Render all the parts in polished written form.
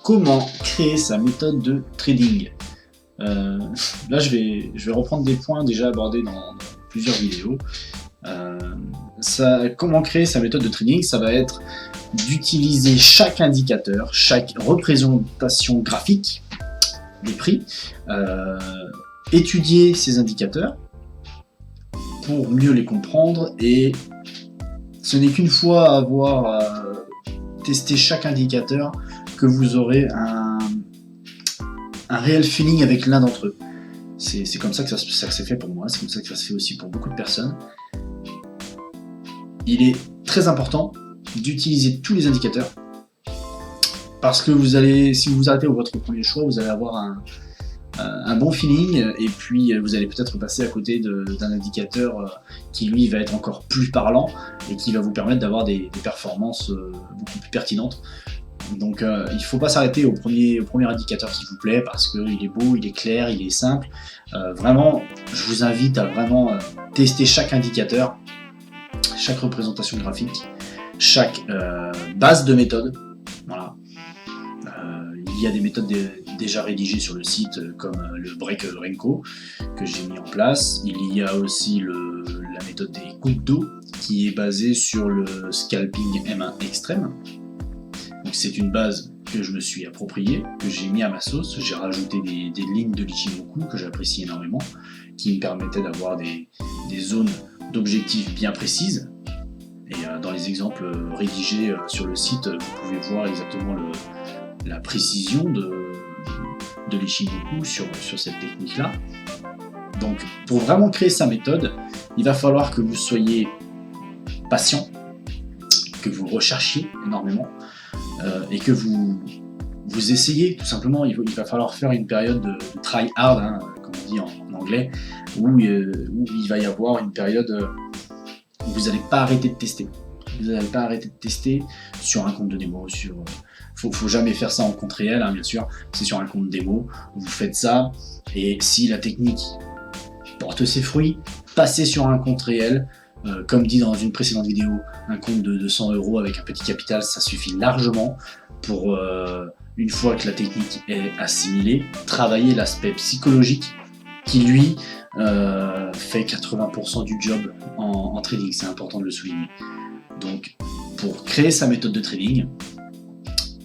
comment créer sa méthode de trading. Là, je vais reprendre des points déjà abordés dans plusieurs vidéos. Comment créer sa méthode de trading, ça va être d'utiliser chaque indicateur, chaque représentation graphique des prix, étudier ces indicateurs pour mieux les comprendre, et ce n'est qu'une fois avoir testé chaque indicateur que vous aurez un réel feeling avec l'un d'entre eux. C'est comme ça que ça s'est fait pour moi, c'est comme ça que ça se fait aussi pour beaucoup de personnes. Il est très important d'utiliser tous les indicateurs, parce que si vous vous arrêtez au votre premier choix, vous allez avoir un bon feeling, et puis vous allez peut-être passer à côté d'un indicateur qui lui va être encore plus parlant et qui va vous permettre d'avoir des performances beaucoup plus pertinentes. Donc il ne faut pas s'arrêter au premier indicateur qui vous plaît, parce qu'il est beau, il est clair, il est simple. Vraiment, je vous invite à vraiment tester chaque indicateur, chaque représentation graphique, chaque base de méthode. Voilà. Il y a des méthodes déjà rédigées sur le site, comme le break Renko que j'ai mis en place. Il y a aussi la méthode des gouttes d'eau, qui est basée sur le scalping M1 extrême. Donc c'est une base que je me suis appropriée, que j'ai mis à ma sauce. J'ai rajouté des lignes de l'Ichimoku que j'apprécie énormément, qui me permettaient d'avoir des zones d'objectifs bien précises. Et dans les exemples rédigés sur le site, vous pouvez voir exactement la précision de l'Ichimoku sur cette technique-là. Donc pour vraiment créer sa méthode, il va falloir que vous soyez patient, que vous recherchiez énormément, et que vous essayez tout simplement. Il va falloir faire une période de try hard, comme on dit en anglais, où il va y avoir une période où vous n'allez pas arrêter de tester. Vous n'allez pas arrêter de tester sur un compte de démo. Faut jamais faire ça en compte réel, bien sûr. C'est sur un compte démo. Vous faites ça, et si la technique porte ses fruits, passez sur un compte réel. Comme dit dans une précédente vidéo, un compte de 200 € avec un petit capital, ça suffit largement pour, une fois que la technique est assimilée, travailler l'aspect psychologique qui, lui, fait 80% du job en trading. C'est important de le souligner. Donc, pour créer sa méthode de trading,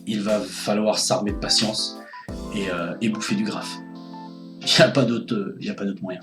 il va falloir s'armer de patience et bouffer du graphe. Il n'y a pas d'autre moyen.